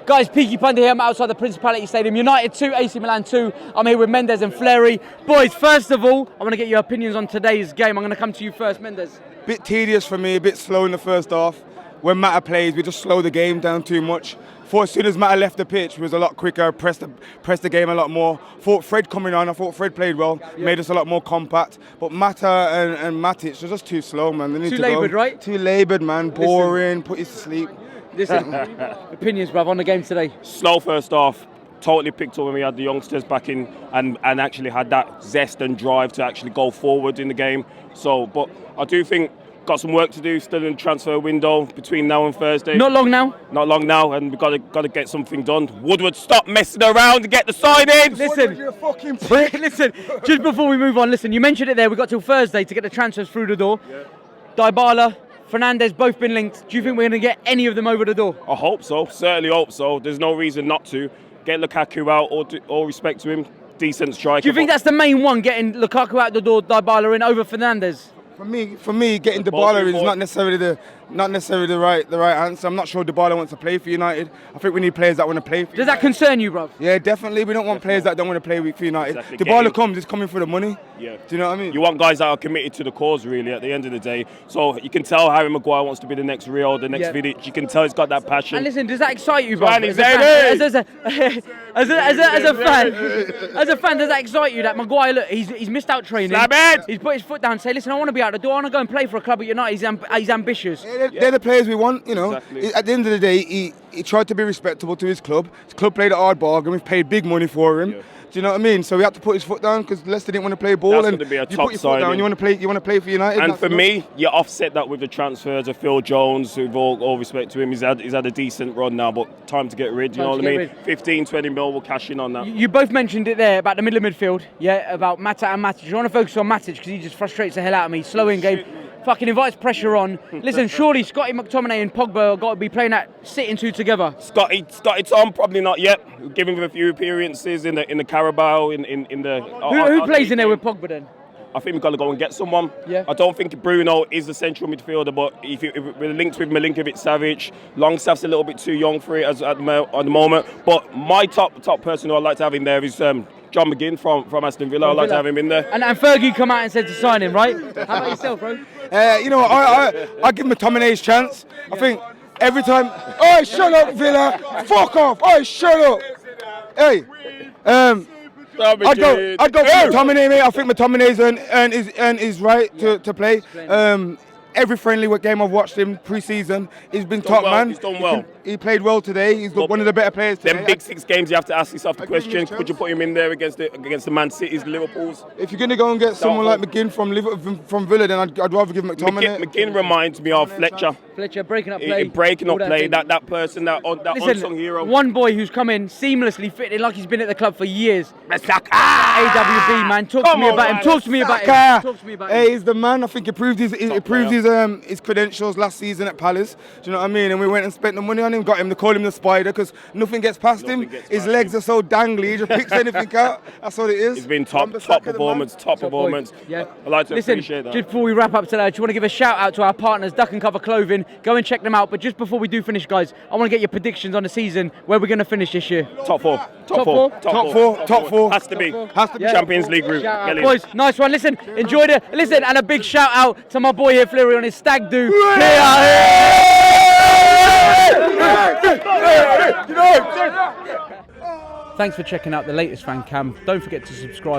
Guys, Peaky, Pundit here. I'm outside the Principality Stadium. United 2, AC Milan 2. I'm here with Mendes and Fleury. Boys, first of all, I want to get your opinions on today's game. I'm going to come to you first, Mendes. Bit tedious for me, a bit slow in the first half. When Mata plays, we just slow the game down too much. Thought as soon as Mata left the pitch, it was a lot quicker, pressed the game a lot more. Thought Fred coming on, I thought Fred played well, made us a lot more compact. But Mata and Matic are just too slow, man. They need Too to laboured, go. right? Too laboured, man. Boring, put you to sleep. Listen, opinions, bruv, on the game today. Slow first half, totally picked up when we had the youngsters back in and actually had that zest and drive to actually go forward in the game. So, but I do think got some work to do still in the transfer window between now and Thursday. Not long now. Not long now, and we've got to get something done. Woodward, stop messing around and get the sign-ins. Listen, You're a fucking prick. listen, just before we move on, listen, you mentioned it there, we've got till Thursday to get the transfers through the door. Yeah. Dybala, Fernandez, both been linked. Do you think we're going to get any of them over the door? I hope so, certainly hope so. There's no reason not to. Get Lukaku out, all respect to him, decent striker. Do you think that's the main one, getting Lukaku out the door, Dybala in over Fernandez? For me, getting Dybala is not necessarily the right answer. I'm not sure Dybala wants to play for United. I think we need players that want to play for Does that concern you, bruv? Yeah, definitely. We don't want players that don't want to play for United. Exactly. Dybala comes, he's coming for the money. Yeah. Do you know what I mean? You want guys that are committed to the cause, really, at the end of the day. So you can tell Harry Maguire wants to be the next Rio, the next Vidic. You can tell he's got that passion. And listen, does that excite you, bruv? As a fan, does that excite you that Maguire, look, he's missed out training. He's put his foot down and say, listen, I want to be out the door. I want to go and play for a club at United. He's ambitious. They're the players we want, you know. Exactly. At the end of the day, he tried to be respectable to his club. His club played a hard bargain. We've paid big money for him. Yeah. Do you know what I mean? So we had to put his foot down because Leicester didn't want to play ball. That's and going to be a you top put your foot down. You want to play for United. And for me, you offset that with the transfers of Phil Jones, with all respect to him. He's had a decent run now, but time to get rid. You know what I mean? 15, 20 mil, we'll cash in on that. You both mentioned it there about the middle of midfield, about Mata and Matic. You want to focus on Matic because he just frustrates the hell out of me. Slow in game. Fucking invites pressure on. Listen, surely Scotty McTominay and Pogba have got to be playing that sitting two together. Scotty Tom, probably not yet. We'll give him a few appearances in the Carabao, in the. Who plays in there with Pogba then? I think we've got to go and get someone. Yeah. I don't think Bruno is the central midfielder, but if we're linked with Milinkovic-Savic, Longstaff's a little bit too young for it at the moment. But my top person who I'd like to have in there is John McGinn from Aston Villa. I'd like to have him in there. And Fergie come out and said to sign him, right? How about yourself, bro? You know, I give McTominay his chance. I think every time. Oh, shut up, Villa! Fuck off! Oh, shut up! Hey, I'd go for McTominay, mate. I think McTominay's earned his right to play. Every friendly game I've watched him pre-season, he's been top man. He's done well. He played well today. He's one of the better players today. Them big 6 games, you have to ask yourself the question: could you put him in there against the Man Cities, the Liverpools? If you're gonna go and get someone like McGinn from Villa, then I'd rather give McTominay. McGinn reminds me of Fletcher. Fletcher breaking up play. That person, that unsung hero. One boy who's come in seamlessly fitting in like he's been at the club for years. Saka! AWB, man. Talk to me about him. Talk to me about him. Hey, he's the man. I think he proved his credentials last season at Palace. Do you know what I mean? And we went and spent the money on him, got him to call him the Spider because nothing gets past him. His legs are so dangly, he just picks anything out. That's what it is. He's been top performance. Yeah. I like to appreciate that. Just before we wrap up today, I just want to give a shout out to our partners, Duck and Cover Clothing. Go and check them out. But just before we do finish, guys, I want to get your predictions on the season, where we're going to finish this year. Top four. Top four. Has to be. Champions League group. Boys, nice one. Listen, enjoyed it. Listen, and a big shout out to my boy here, Fleury, on his stag do. Thanks for checking out the latest Fancam. Don't forget to subscribe.